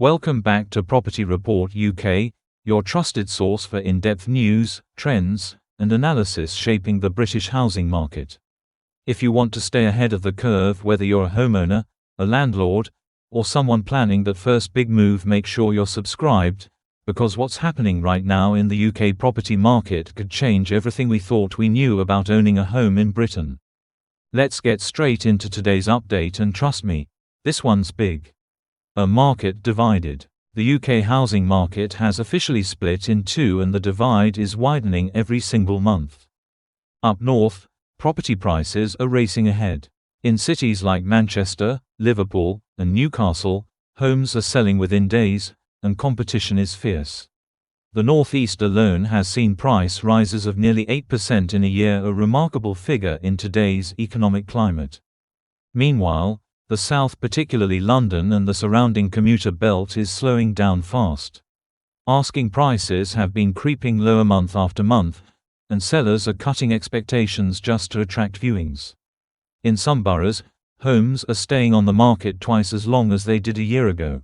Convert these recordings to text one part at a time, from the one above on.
Welcome back to Property Report UK, your trusted source for in-depth news, trends, and analysis shaping the British housing market. If you want to stay ahead of the curve, whether you're a homeowner, a landlord, or someone planning that first big move, make sure you're subscribed, because what's happening right now in the UK property market could change everything we thought we knew about owning a home in Britain. Let's get straight into today's update, and trust me, this one's big. A market divided. The UK housing market has officially split in two, and the divide is widening every single month. Up north, property prices are racing ahead. In cities like Manchester, Liverpool, and Newcastle, homes are selling within days, and competition is fierce. The northeast alone has seen price rises of nearly 8% in a year, a remarkable figure in today's economic climate. Meanwhile, the south, particularly London and the surrounding commuter belt, is slowing down fast. Asking prices have been creeping lower month after month, and sellers are cutting expectations just to attract viewings. In some boroughs, homes are staying on the market twice as long as they did a year ago.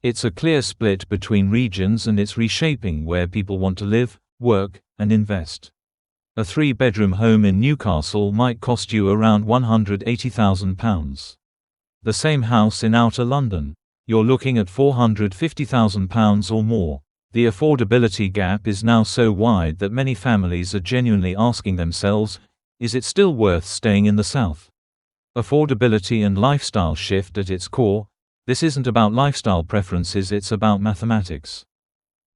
It's a clear split between regions, and it's reshaping where people want to live, work, and invest. A 3-bedroom home in Newcastle might cost you around £180,000. The same house in outer London, you're looking at £450,000 or more. The affordability gap is now so wide that many families are genuinely asking themselves, is it still worth staying in the south? Affordability and lifestyle shift at its core. This isn't about lifestyle preferences, it's about mathematics.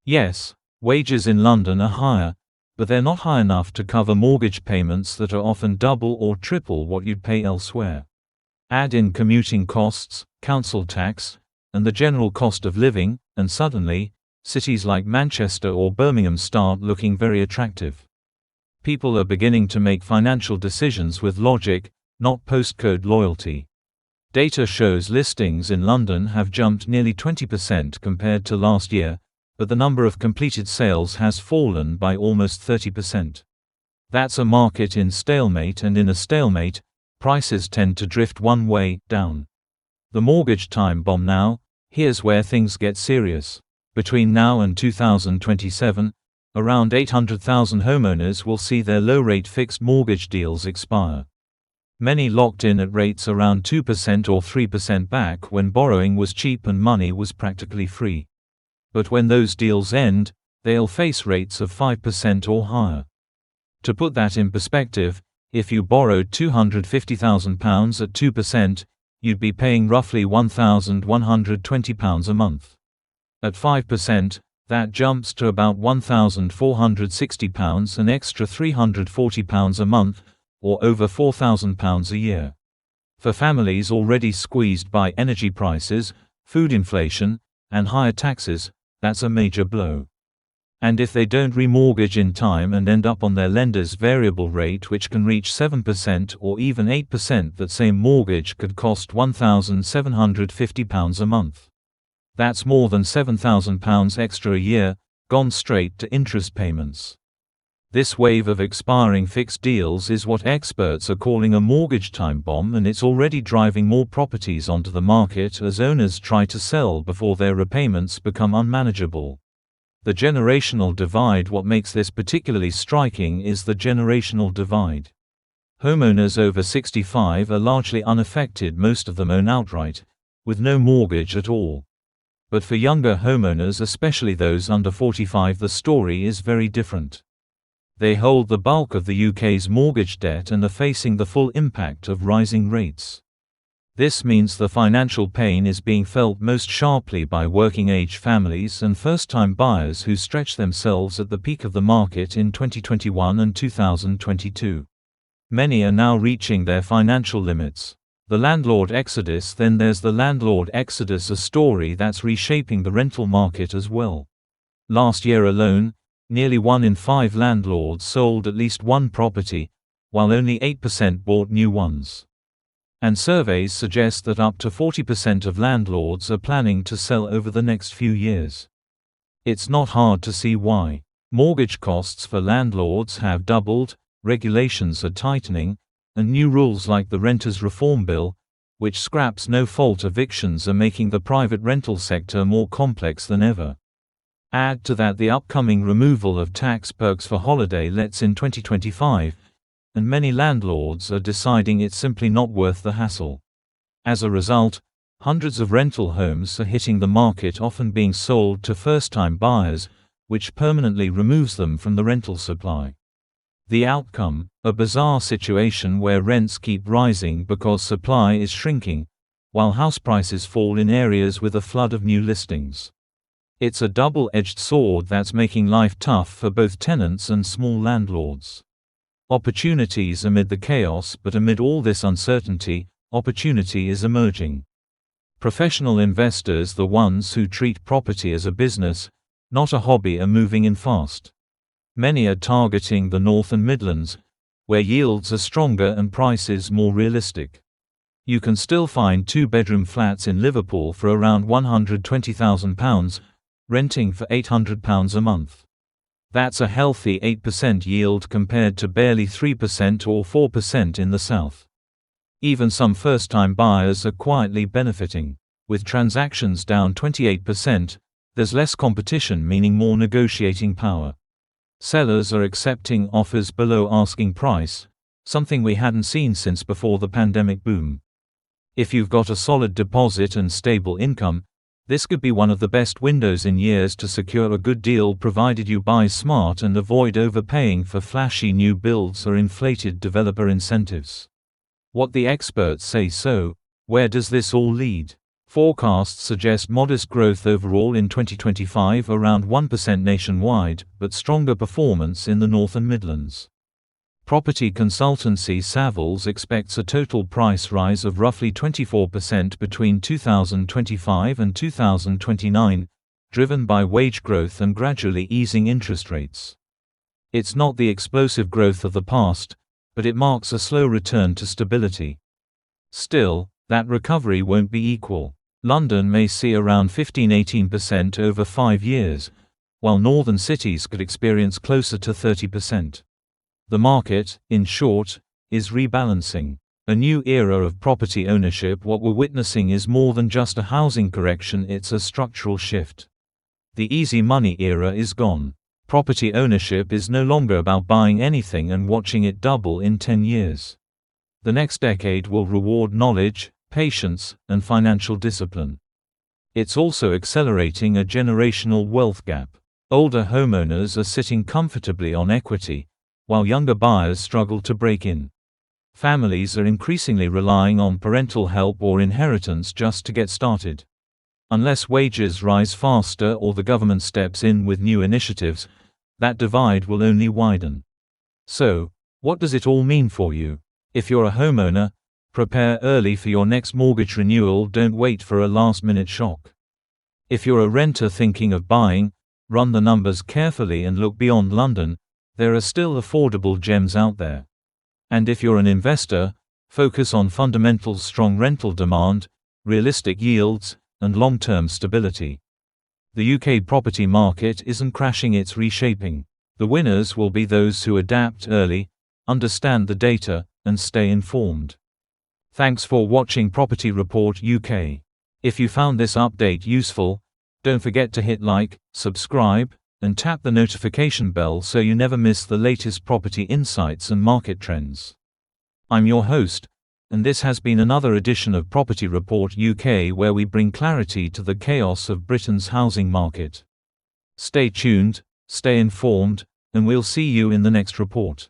Yes, wages in London are higher, but they're not high enough to cover mortgage payments that are often double or triple what you'd pay elsewhere. Add in commuting costs, council tax, and the general cost of living, and suddenly, cities like Manchester or Birmingham start looking very attractive. People are beginning to make financial decisions with logic, not postcode loyalty. Data shows listings in London have jumped nearly 20% compared to last year, but the number of completed sales has fallen by almost 30%. That's a market in stalemate, and in a stalemate, prices tend to drift one way, down. The mortgage time bomb now. Here's where things get serious. Between now and 2027, around 800,000 homeowners will see their low-rate fixed mortgage deals expire. Many locked in at rates around 2% or 3% back when borrowing was cheap and money was practically free. But when those deals end, they'll face rates of 5% or higher. To put that in perspective, if you borrowed £250,000 at 2%, you'd be paying roughly £1,120 a month. At 5%, that jumps to about £1,460, an extra £340 a month, or over £4,000 a year. For families already squeezed by energy prices, food inflation, and higher taxes, that's a major blow. And if they don't remortgage in time and end up on their lender's variable rate, which can reach 7% or even 8%, that same mortgage could cost £1,750 a month. That's more than £7,000 extra a year, gone straight to interest payments. This wave of expiring fixed deals is what experts are calling a mortgage time bomb, and it's already driving more properties onto the market as owners try to sell before their repayments become unmanageable. The generational divide. What makes this particularly striking is the generational divide. Homeowners over 65 are largely unaffected, most of them own outright, with no mortgage at all. But for younger homeowners, especially those under 45, the story is very different. They hold the bulk of the UK's mortgage debt and are facing the full impact of rising rates. This means the financial pain is being felt most sharply by working-age families and first-time buyers who stretched themselves at the peak of the market in 2021 and 2022. Many are now reaching their financial limits. The landlord exodus. Then there's the landlord exodus, a story that's reshaping the rental market as well. Last year alone, nearly 1 in 5 landlords sold at least one property, while only 8% bought new ones. And surveys suggest that up to 40% of landlords are planning to sell over the next few years. It's not hard to see why. Mortgage costs for landlords have doubled, regulations are tightening, and new rules like the Renters Reform Bill, which scraps no-fault evictions are making the private rental sector more complex than ever. Add to that the upcoming removal of tax perks for holiday lets in 2025, and many landlords are deciding it's simply not worth the hassle. As a result, hundreds of rental homes are hitting the market, often being sold to first-time buyers, which permanently removes them from the rental supply. The outcome: a bizarre situation where rents keep rising because supply is shrinking, while house prices fall in areas with a flood of new listings. It's a double-edged sword that's making life tough for both tenants and small landlords. Opportunities amid the chaos, but amid all this uncertainty, opportunity is emerging. Professional investors, the ones who treat property as a business, not a hobby, are moving in fast. Many are targeting the North and Midlands, where yields are stronger and prices more realistic. You can still find two-bedroom flats in Liverpool for around £120,000, renting for £800 a month. That's a healthy 8% yield compared to barely 3% or 4% in the south. Even some first-time buyers are quietly benefiting. With transactions down 28%, there's less competition, meaning more negotiating power. Sellers are accepting offers below asking price, something we hadn't seen since before the pandemic boom. If you've got a solid deposit and stable income, this could be one of the best windows in years to secure a good deal, provided you buy smart and avoid overpaying for flashy new builds or inflated developer incentives. What the experts say. So, where does this all lead? Forecasts suggest modest growth overall in 2025, around 1% nationwide, but stronger performance in the North and Midlands. Property consultancy Savills expects a total price rise of roughly 24% between 2025 and 2029, driven by wage growth and gradually easing interest rates. It's not the explosive growth of the past, but it marks a slow return to stability. Still, that recovery won't be equal. London may see around 15–18% over 5 years, while northern cities could experience closer to 30%. The market, in short, is rebalancing. A new era of property ownership. What we're witnessing is more than just a housing correction, it's a structural shift. The easy money era is gone. Property ownership is no longer about buying anything and watching it double in 10 years. The next decade will reward knowledge, patience, and financial discipline. It's also accelerating a generational wealth gap. Older homeowners are sitting comfortably on equity, while younger buyers struggle to break in. Families are increasingly relying on parental help or inheritance just to get started. Unless wages rise faster or the government steps in with new initiatives, that divide will only widen. So, what does it all mean for you? If you're a homeowner, prepare early for your next mortgage renewal. Don't wait for a last-minute shock. If you're a renter thinking of buying, run the numbers carefully and look beyond London. There are still affordable gems out there. And if you're an investor, focus on fundamentals: strong rental demand, realistic yields, and long-term stability. The UK property market isn't crashing, it's reshaping. The winners will be those who adapt early, understand the data, and stay informed. Thanks for watching Property Report UK. If you found this update useful, don't forget to hit like, subscribe, and tap the notification bell so you never miss the latest property insights and market trends. I'm your host, and this has been another edition of Property Report UK, where we bring clarity to the chaos of Britain's housing market. Stay tuned, stay informed, and we'll see you in the next report.